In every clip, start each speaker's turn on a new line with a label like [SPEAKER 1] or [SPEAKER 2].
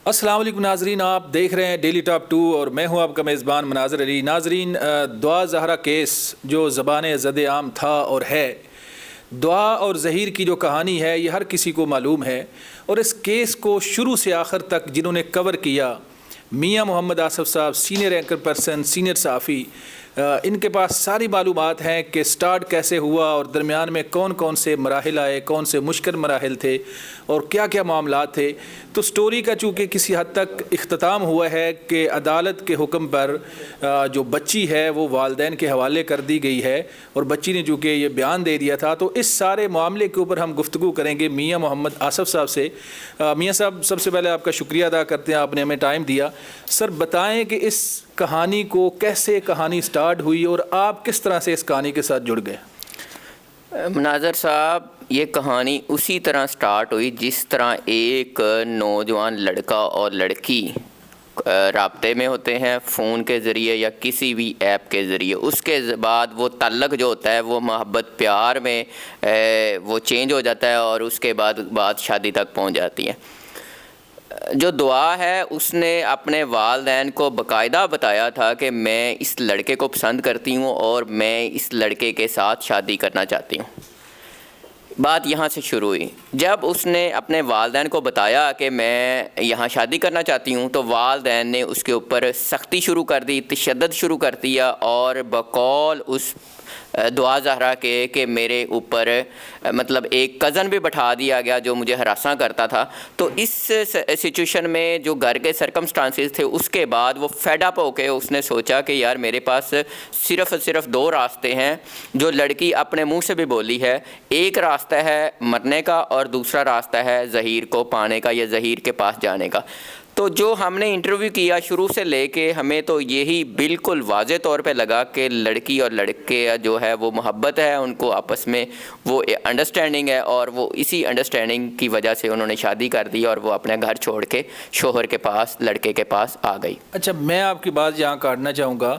[SPEAKER 1] السلام علیکم ناظرین، آپ دیکھ رہے ہیں ڈیلی ٹاپ 2 اور میں ہوں آپ کا میزبان مناظر علی۔ ناظرین، دعا زہرا کیس جو زبان زد عام تھا اور ہے، دعا اور زہیر کی جو کہانی ہے یہ ہر کسی کو معلوم ہے، اور اس کیس کو شروع سے آخر تک جنہوں نے کور کیا، میاں محمد آصف صاحب، سینئر اینکر پرسن، سینئر صحافی، ان کے پاس ساری معلومات ہیں کہ سٹارٹ کیسے ہوا اور درمیان میں کون کون سے مراحل آئے، کون سے مشکل مراحل تھے اور کیا کیا معاملات تھے۔ تو سٹوری کا چونکہ کسی حد تک اختتام ہوا ہے کہ عدالت کے حکم پر جو بچی ہے وہ والدین کے حوالے کر دی گئی ہے، اور بچی نے چونکہ یہ بیان دے دیا تھا، تو اس سارے معاملے کے اوپر ہم گفتگو کریں گے میاں محمد آصف صاحب سے۔ میاں صاحب، سب سے پہلے آپ کا شکریہ ادا کرتے ہیں، آپ نے ہمیں ٹائم دیا۔ سر بتائیں کہ اس کہانی کو کیسے کہانی سٹارٹ ہوئی اور آپ کس طرح سے اس کہانی کے ساتھ جڑ گئے؟
[SPEAKER 2] مناظر صاحب، یہ کہانی اسی طرح سٹارٹ ہوئی جس طرح ایک نوجوان لڑکا اور لڑکی رابطے میں ہوتے ہیں فون کے ذریعے یا کسی بھی ایپ کے ذریعے، اس کے بعد وہ تعلق جو ہوتا ہے وہ محبت پیار میں وہ چینج ہو جاتا ہے اور اس کے بعد بات شادی تک پہنچ جاتی ہے۔ جو دعا ہے اس نے اپنے والدین کو باقاعدہ بتایا تھا کہ میں اس لڑکے کو پسند کرتی ہوں اور میں اس لڑکے کے ساتھ شادی کرنا چاہتی ہوں۔ بات یہاں سے شروع ہوئی۔ جب اس نے اپنے والدین کو بتایا کہ میں یہاں شادی کرنا چاہتی ہوں تو والدین نے اس کے اوپر سختی شروع کر دی، تشدد شروع کر دیا، اور بقول اس دعا زہرا کے کہ میرے اوپر مطلب ایک کزن بھی بٹھا دیا گیا جو مجھے ہراساں کرتا تھا۔ تو اس سچویشن میں جو گھر کے سرکمسٹانسز تھے، اس کے بعد وہ فیڈ اپ ہو کے اس نے سوچا کہ یار میرے پاس صرف دو راستے ہیں جو لڑکی اپنے منہ سے بھی بولی ہے، ایک راستہ ہے مرنے کا اور دوسرا راستہ ہے زہیر کو پانے کا یا زہیر کے پاس جانے کا۔ تو جو ہم نے انٹرویو کیا شروع سے لے کے ہمیں تو یہی بالکل واضح طور پہ لگا کہ لڑکی اور لڑکے جو ہے وہ محبت ہے، ان کو آپس میں وہ انڈرسٹینڈنگ ہے، اور وہ اسی انڈرسٹینڈنگ کی وجہ سے انہوں نے شادی کر دی اور وہ اپنے گھر چھوڑ کے شوہر کے پاس، لڑکے کے پاس آ گئی۔
[SPEAKER 1] اچھا، میں آپ کی بات یہاں کاٹنا چاہوں گا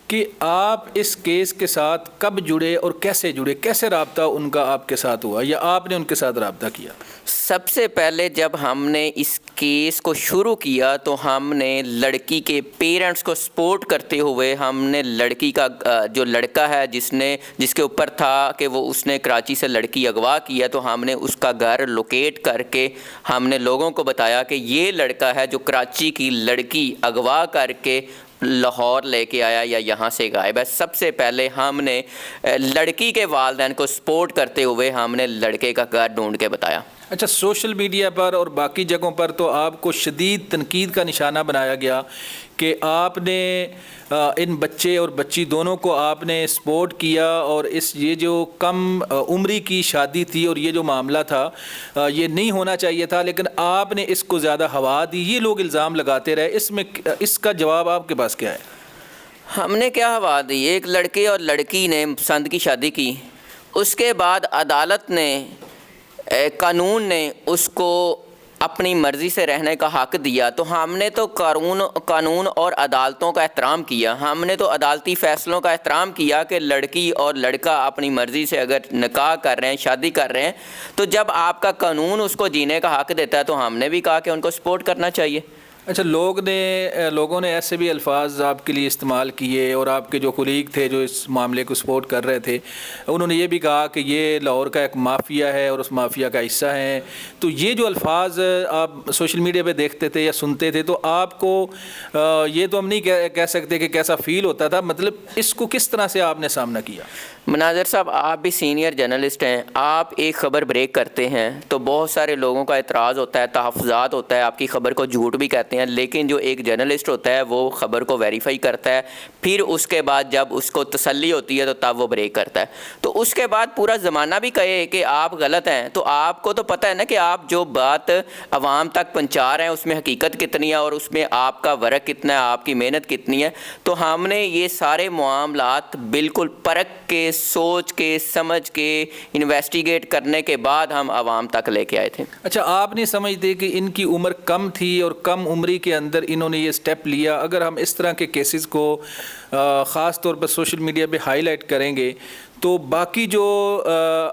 [SPEAKER 1] کہ آپ اس کیس کے ساتھ کب جڑے اور کیسے جڑے، کیسے رابطہ ان کا آپ کے ساتھ ہوا یا آپ نے ان کے ساتھ رابطہ کیا؟
[SPEAKER 2] سب سے پہلے جب ہم نے اس کیس کو شروع کیا تو ہم نے لڑکی کے پیرنٹس کو سپورٹ کرتے ہوئے ہم نے لڑکی کا جو لڑکا ہے جس کے اوپر تھا کہ وہ اس نے کراچی سے لڑکی اغوا کیا، تو ہم نے اس کا گھر لوکیٹ کر کے ہم نے لوگوں کو بتایا کہ یہ لڑکا ہے جو کراچی کی لڑکی اغوا کر کے لاہور لے کے آیا یا یہاں سے غائب ہے۔ سب سے پہلے ہم نے لڑکی کے والدین کو سپورٹ کرتے ہوئے ہم نے لڑکے کا گھر ڈھونڈ کے بتایا۔
[SPEAKER 1] اچھا، سوشل میڈیا پر اور باقی جگہوں پر تو آپ کو شدید تنقید کا نشانہ بنایا گیا کہ آپ نے ان بچے اور بچی دونوں کو آپ نے سپورٹ کیا، اور یہ جو کم عمری کی شادی تھی اور یہ جو معاملہ تھا یہ نہیں ہونا چاہیے تھا، لیکن آپ نے اس کو زیادہ ہوا دی، یہ لوگ الزام لگاتے رہے، اس کا جواب آپ کے پاس کیا ہے؟
[SPEAKER 2] ہم نے کیا ہوا دی؟ ایک لڑکے اور لڑکی نے پسند کی شادی کی، اس کے بعد عدالت نے، قانون نے اس کو اپنی مرضی سے رہنے کا حق دیا، تو ہم نے تو قانون اور عدالتوں کا احترام کیا، ہم نے تو عدالتی فیصلوں کا احترام کیا کہ لڑکی اور لڑکا اپنی مرضی سے اگر نکاح کر رہے ہیں، شادی کر رہے ہیں، تو جب آپ کا قانون اس کو جینے کا حق دیتا ہے تو ہم نے بھی کہا کہ ان کو سپورٹ کرنا چاہیے۔
[SPEAKER 1] اچھا، لوگوں نے ایسے بھی الفاظ آپ کے لیے استعمال کیے، اور آپ کے جو کولیگ تھے جو اس معاملے کو سپورٹ کر رہے تھے، انہوں نے یہ بھی کہا کہ یہ لاہور کا ایک مافیا ہے اور اس مافیا کا حصہ ہیں۔ تو یہ جو الفاظ آپ سوشل میڈیا پہ دیکھتے تھے یا سنتے تھے، تو آپ کو یہ تو ہم نہیں کہہ سکتے کہ کیسا فیل ہوتا تھا، مطلب اس کو کس طرح سے آپ نے سامنا کیا؟
[SPEAKER 2] مناظر صاحب، آپ بھی سینئر جرنلسٹ ہیں، آپ ایک خبر بریک کرتے ہیں تو بہت سارے لوگوں کا اعتراض ہوتا ہے، تحفظات ہوتا ہے، آپ کی خبر کو جھوٹ بھی کہتے ہیں، لیکن جو ایک جرنلسٹ ہوتا ہے وہ خبر کو ویریفائی کرتا ہے، پھر اس کے بعد جب اس کو تسلی ہوتی ہے تو تب وہ بریک کرتا ہے۔ تو اس کے بعد پورا زمانہ بھی کہے کہ آپ غلط ہیں، تو آپ کو تو پتہ ہے نا کہ آپ جو بات عوام تک پہنچا رہے ہیں اس میں حقیقت کتنی ہے اور اس میں آپ کا ورق کتنا ہے، آپ کی محنت کتنی ہے۔ تو ہم نے یہ سارے معاملات بالکل پرکھ کے، سوچ کے، سمجھ کے، انویسٹیگیٹ کرنے کے بعد ہم عوام تک لے کے آئے تھے۔
[SPEAKER 1] اچھا، آپ نہیں سمجھتے کہ ان کی عمر کم تھی اور کم عمری کے اندر انہوں نے یہ سٹیپ لیا؟ اگر ہم اس طرح کے کیسز کو خاص طور پر سوشل میڈیا پہ ہائی لائٹ کریں گے تو باقی جو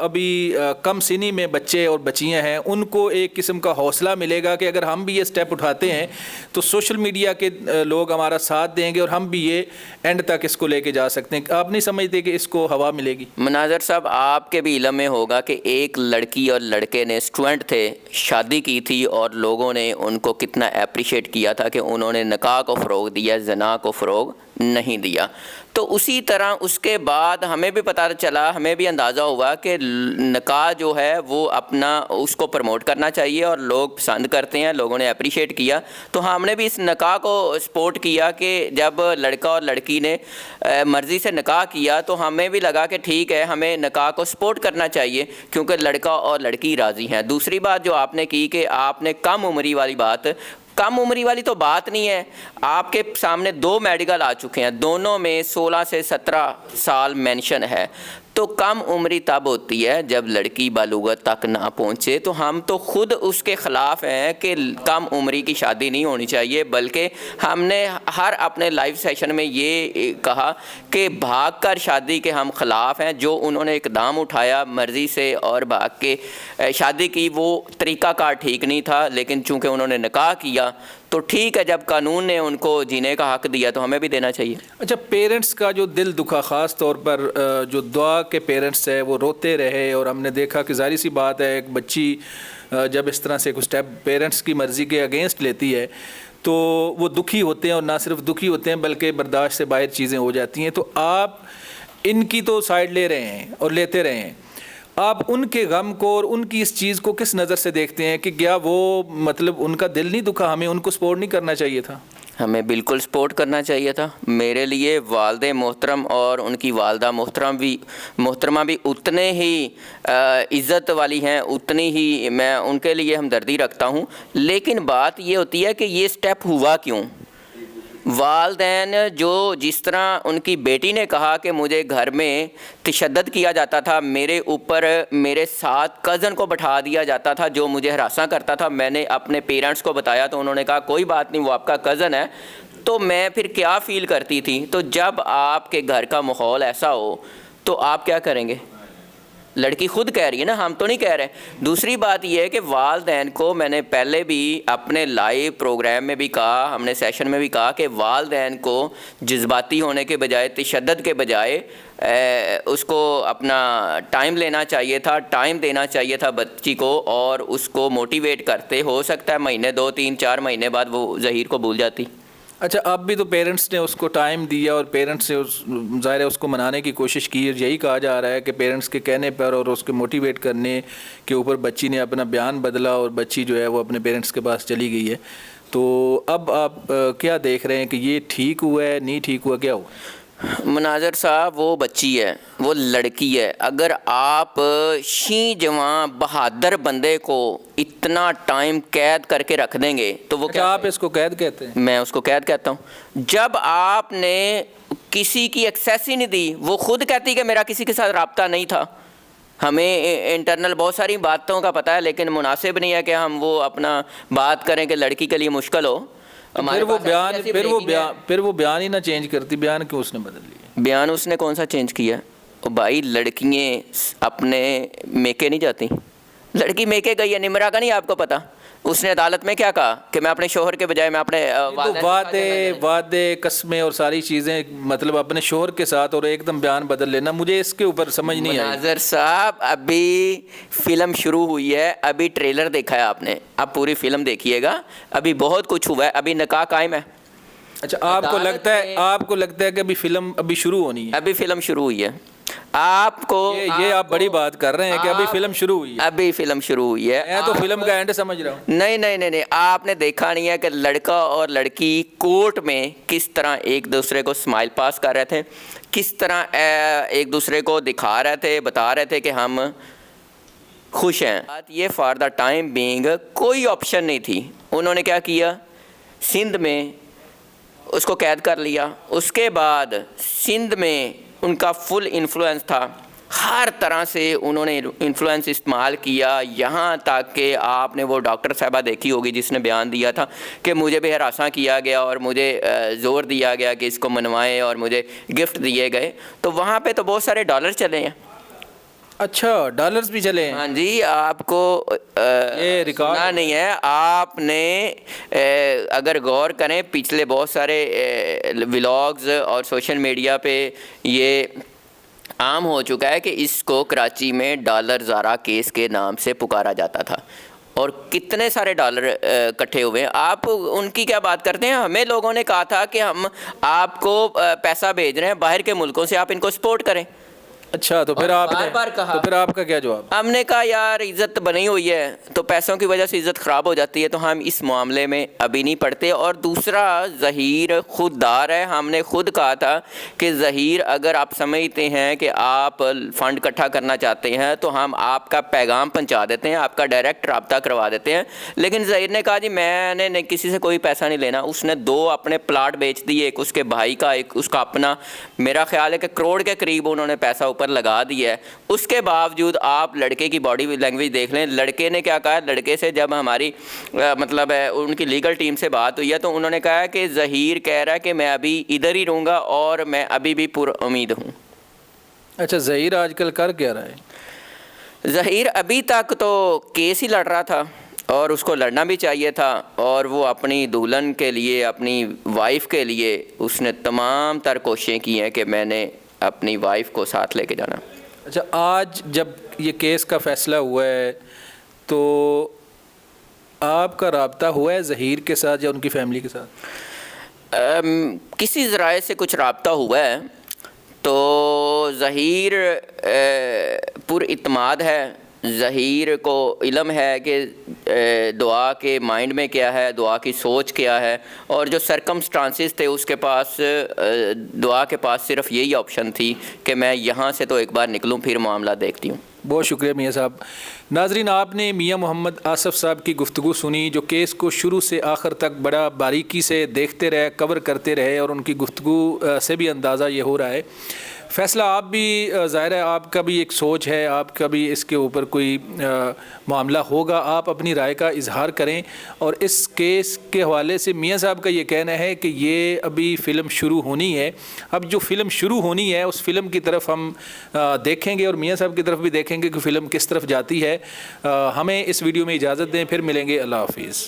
[SPEAKER 1] ابھی کم سنی میں بچے اور بچیاں ہیں ان کو ایک قسم کا حوصلہ ملے گا کہ اگر ہم بھی یہ سٹیپ اٹھاتے ہیں تو سوشل میڈیا کے لوگ ہمارا ساتھ دیں گے اور ہم بھی یہ اینڈ تک اس کو لے کے جا سکتے ہیں. آپ نہیں سمجھتے کہ اس کو ہوا ملے گی؟
[SPEAKER 2] مناظر صاحب آپ کے بھی علم میں ہوگا کہ ایک لڑکی اور لڑکے نے اسٹوڈنٹ تھے, شادی کی تھی اور لوگوں نے ان کو کتنا اپریشیٹ کیا تھا کہ انہوں نے نکاح کو فروغ دیا, زنا کو فروغ نہیں دیا. تو اسی طرح اس کے بعد ہمیں بھی پتہ چلا, ہمیں بھی اندازہ ہوا کہ نکاح جو ہے وہ اپنا اس کو پروموٹ کرنا چاہیے اور لوگ پسند کرتے ہیں, لوگوں نے اپریشیٹ کیا. تو ہم نے بھی اس نکاح کو سپورٹ کیا کہ جب لڑکا اور لڑکی نے مرضی سے نکاح کیا تو ہمیں بھی لگا کہ ٹھیک ہے, ہمیں نکاح کو سپورٹ کرنا چاہیے کیونکہ لڑکا اور لڑکی راضی ہیں. دوسری بات جو آپ نے کی کہ آپ نے کم عمری والی بات, کم عمری والی تو بات نہیں ہے. آپ کے سامنے 2 میڈیکل آ چکے ہیں, دونوں میں 16 سے 17 سال مینشن ہے. تو کم عمری تب ہوتی ہے جب لڑکی بلوغت تک نہ پہنچے. تو ہم تو خود اس کے خلاف ہیں کہ کم عمری کی شادی نہیں ہونی چاہیے, بلکہ ہم نے ہر اپنے لائیو سیشن میں یہ کہا کہ بھاگ کر شادی کے ہم خلاف ہیں. جو انہوں نے اقدام اٹھایا مرضی سے اور بھاگ کے شادی کی, وہ طریقہ کار ٹھیک نہیں تھا, لیکن چونکہ انہوں نے نکاح کیا تو ٹھیک ہے, جب قانون نے ان کو جینے کا حق دیا تو ہمیں بھی دینا چاہیے.
[SPEAKER 1] اچھا, پیرنٹس کا جو دل دکھا, خاص طور پر جو دعا کے پیرنٹس ہے وہ روتے رہے, اور ہم نے دیکھا کہ ظاہری سی بات ہے ایک بچی جب اس طرح سے کچھ اسٹیپ پیرنٹس کی مرضی کے اگینسٹ لیتی ہے تو وہ دکھی ہوتے ہیں, اور نہ صرف دکھی ہوتے ہیں بلکہ برداشت سے باہر چیزیں ہو جاتی ہیں. تو آپ ان کی تو سائڈ لے رہے ہیں اور لیتے رہے ہیں, آپ ان کے غم کو اور ان کی اس چیز کو کس نظر سے دیکھتے ہیں کہ کیا وہ مطلب ان کا دل نہیں دکھا, ہمیں ان کو سپورٹ نہیں کرنا چاہیے تھا؟
[SPEAKER 2] ہمیں بالکل سپورٹ کرنا چاہیے تھا. میرے لیے والد محترم اور ان کی والدہ محترمہ بھی اتنے ہی عزت والی ہیں, اتنی ہی میں ان کے لیے ہمدردی رکھتا ہوں. لیکن بات یہ ہوتی ہے کہ یہ سٹیپ ہوا کیوں. والدین جو جس طرح ان کی بیٹی نے کہا کہ مجھے گھر میں تشدد کیا جاتا تھا, میرے اوپر میرے ساتھ کزن کو بٹھا دیا جاتا تھا جو مجھے ہراساں کرتا تھا. میں نے اپنے پیرنٹس کو بتایا تو انہوں نے کہا کوئی بات نہیں, وہ آپ کا کزن ہے. تو میں پھر کیا فیل کرتی تھی. تو جب آپ کے گھر کا ماحول ایسا ہو تو آپ کیا کریں گے؟ لڑکی خود کہہ رہی ہے نا, ہم تو نہیں کہہ رہے. دوسری بات یہ ہے کہ والدین کو میں نے پہلے بھی اپنے لائیو پروگرام میں بھی کہا, ہم نے سیشن میں بھی کہا کہ والدین کو جذباتی ہونے کے بجائے, تشدد کے بجائے اس کو اپنا ٹائم لینا چاہیے تھا, ٹائم دینا چاہیے تھا بچی کو, اور اس کو موٹیویٹ کرتے. ہو سکتا ہے مہینے 2 3 4 مہینے بعد وہ ظہیر کو بھول جاتی.
[SPEAKER 1] اچھا, اب بھی تو پیرنٹس نے اس کو ٹائم دیا اور پیرنٹس سے ظاہر ہے اس کو منانے کی کوشش کی. یہی کہا جا رہا ہے کہ پیرنٹس کے کہنے پر اور اس کے موٹیویٹ کرنے کے اوپر بچی نے اپنا بیان بدلا اور بچی جو ہے وہ اپنے پیرنٹس کے پاس چلی گئی ہے. تو اب آپ کیا دیکھ رہے ہیں کہ یہ ٹھیک ہوا ہے, نہیں ٹھیک ہوا, کیا ہوا؟
[SPEAKER 2] مناظر صاحب, وہ بچی ہے, وہ لڑکی ہے. اگر آپ شیں جوان بہادر بندے کو اتنا ٹائم قید کر کے رکھ دیں گے تو وہ کیا؟
[SPEAKER 1] آپ اس کو قید کہتے ہیں؟
[SPEAKER 2] میں اس کو قید کہتا ہوں. جب آپ نے کسی کی ایکسیس ہی نہیں دی, وہ خود کہتی کہ میرا کسی کے ساتھ رابطہ نہیں تھا. ہمیں انٹرنل بہت ساری باتوں کا پتہ ہے, لیکن مناسب نہیں ہے کہ ہم وہ اپنا بات کریں کہ لڑکی کے لیے مشکل ہو.
[SPEAKER 1] پھر وہ بیان ہی نہ چینج کرتی. بیان کیوں اس نے بدل لیا؟
[SPEAKER 2] بیان اس نے کون سا چینج کیا؟ بھائی لڑکیاں اپنے میکے نہیں جاتی. لڑکی میکے گئی ہے, نمرا کا نہیں آپ کو پتہ. اس نے عدالت میں کیا کہا کہ میں اپنے شوہر کے بجائے میں اپنے
[SPEAKER 1] وعدے قسمیں اور ساری چیزیں مطلب اپنے شوہر کے ساتھ, اور ایک دم بیان بدل لینا, مجھے اس کے اوپر سمجھ نہیں آئی.
[SPEAKER 2] مناظر صاحب, ابھی فلم شروع ہوئی ہے, ابھی ٹریلر دیکھا ہے آپ نے, اب پوری فلم دیکھیے گا. ابھی بہت کچھ ہوا ہے, ابھی نکاح قائم ہے.
[SPEAKER 1] اچھا, آپ کو لگتا ہے کہ ابھی فلم شروع ہونی ہے؟
[SPEAKER 2] ابھی فلم شروع ہوئی ہے. آپ کو
[SPEAKER 1] یہ آپ بڑی بات کر رہے ہیں کہ ابھی فلم شروع ہوئی ہے.
[SPEAKER 2] ابھی فلم شروع ہوئی ہے.
[SPEAKER 1] میں تو فلم کا اینڈ سمجھ رہا ہوں.
[SPEAKER 2] نہیں, آپ نے دیکھا نہیں ہے کہ لڑکا اور لڑکی کورٹ میں کس طرح ایک دوسرے کو اسمائل پاس کر رہے تھے, کس طرح ایک دوسرے کو دکھا رہے تھے, بتا رہے تھے کہ ہم خوش ہیں. یہ فار دا ٹائم بینگ کوئی آپشن نہیں تھی. انہوں نے کیا کیا, سندھ میں اس کو قید کر لیا. اس کے بعد سندھ میں ان کا فل انفلوئنس تھا. ہر طرح سے انہوں نے انفلوئنس استعمال کیا، یہاں تک کہ آپ نے وہ ڈاکٹر صاحبہ دیکھی ہوگی جس نے بیان دیا تھا کہ مجھے بے ہراساں کیا گیا اور مجھے زور دیا گیا کہ اس کو منوائیں اور مجھے گفٹ دیے گئے، تو وہاں پہ تو بہت سارے ڈالر چلے ہیں۔
[SPEAKER 1] اچھا، ڈالرز بھی چلے ہیں؟
[SPEAKER 2] ہاں جی، آپ کو
[SPEAKER 1] یہ ریکارڈ
[SPEAKER 2] سنا نہیں ہے، آپ نے اگر غور کریں پچھلے بہت سارے ولاگز اور سوشل میڈیا پہ یہ عام ہو چکا ہے کہ اس کو کراچی میں ڈالر زارا کیس کے نام سے پکارا جاتا تھا، اور کتنے سارے ڈالر اکٹھے ہوئے ہیں۔ آپ ان کی کیا بات کرتے ہیں؟ ہمیں لوگوں نے کہا تھا کہ ہم آپ کو پیسہ بھیج رہے ہیں باہر کے ملکوں سے، آپ ان کو سپورٹ کریں۔
[SPEAKER 1] اچھا، تو پھر آپ نے
[SPEAKER 2] بار بار کہا،
[SPEAKER 1] تو پھر آپ کا کیا جواب؟
[SPEAKER 2] ہم نے کہا یار عزت بنی ہوئی ہے تو پیسوں کی وجہ سے عزت خراب ہو جاتی ہے، تو ہم اس معاملے میں ابھی نہیں پڑتے۔ اور دوسرا، ظہیر خود دار ہے، ہم نے خود کہا تھا کہ ظہیر اگر آپ سمجھتے ہیں کہ آپ فنڈ اکٹھا کرنا چاہتے ہیں تو ہم آپ کا پیغام پہنچا دیتے ہیں، آپ کا ڈائریکٹ رابطہ کروا دیتے ہیں، لیکن ظہیر نے کہا جی میں نے کسی سے کوئی پیسہ نہیں لینا۔ اس نے 2 اپنے پلاٹ بیچ دیے، ایک اس کے بھائی کا، ایک اس کا اپنا، میرا خیال ہے کہ کروڑ کے قریب انہوں نے پیسہ اوپر لگا دیا ہے۔ اس کے باوجود آپ لڑکے کی باڈی لینگویج دیکھ لیں، لڑکے نے کیا کہا، لڑکے سے جب ہماری مطلب ہے ان کی لیگل ٹیم سے بات ہوئی ہے تو انہوں نے کہا کہ ظہیر کہہ رہا ہے کہ میں ابھی ادھر ہی رہوں گا اور میں ابھی بھی پر امید ہوں۔
[SPEAKER 1] اچھا، ظہیر آج کل کر کیا رہا ہے؟
[SPEAKER 2] ظہیر ابھی تک تو کیس ہی لڑ رہا تھا، اور اس کو لڑنا بھی چاہیے تھا، اور وہ اپنی دلہن کے لیے، اپنی وائف کے لیے اس نے تمام تر کوششیں کی ہیں کہ میں نے اپنی وائف کو ساتھ لے کے جانا۔
[SPEAKER 1] اچھا، آج جب یہ کیس کا فیصلہ ہوا ہے تو آپ کا رابطہ ہوا ہے ظہیر کے ساتھ یا ان کی فیملی کے ساتھ؟
[SPEAKER 2] کسی ذرائع سے کچھ رابطہ ہوا ہے، تو ظہیر پر اعتماد ہے، ظہیر کو علم ہے کہ دعا کے مائنڈ میں کیا ہے، دعا کی سوچ کیا ہے، اور جو سرکمسٹانسز تھے اس کے پاس، دعا کے پاس صرف یہی آپشن تھی کہ میں یہاں سے تو ایک بار نکلوں پھر معاملہ دیکھتی ہوں۔
[SPEAKER 1] بہت شکریہ میاں صاحب۔ ناظرین، آپ نے میاں محمد آصف صاحب کی گفتگو سنی، جو کیس کو شروع سے آخر تک بڑا باریکی سے دیکھتے رہے، کور کرتے رہے، اور ان کی گفتگو سے بھی اندازہ یہ ہو رہا ہے فیصلہ آپ بھی، ظاہر ہے آپ کا بھی ایک سوچ ہے، آپ کا بھی اس کے اوپر کوئی معاملہ ہوگا، آپ اپنی رائے کا اظہار کریں۔ اور اس کیس کے حوالے سے میاں صاحب کا یہ کہنا ہے کہ یہ ابھی فلم شروع ہونی ہے، اب جو فلم شروع ہونی ہے اس فلم کی طرف ہم دیکھیں گے، اور میاں صاحب کی طرف بھی دیکھیں گے کہ فلم کس طرف جاتی ہے۔ ہمیں اس ویڈیو میں اجازت دیں، پھر ملیں گے، اللہ حافظ۔